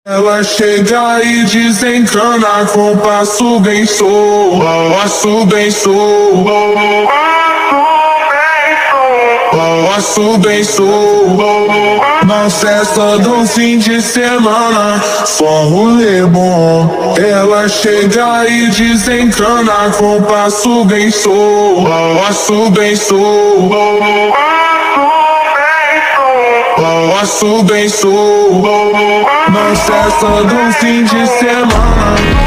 Ela chega e desencana com passo bem solto, passo bem solto, passo bem solto. Na festa do fim de semana, só rolê bom. Ela chega e desencana com passo bem solto, passo bem solto, passo bem solto. Na festa do fim de semana.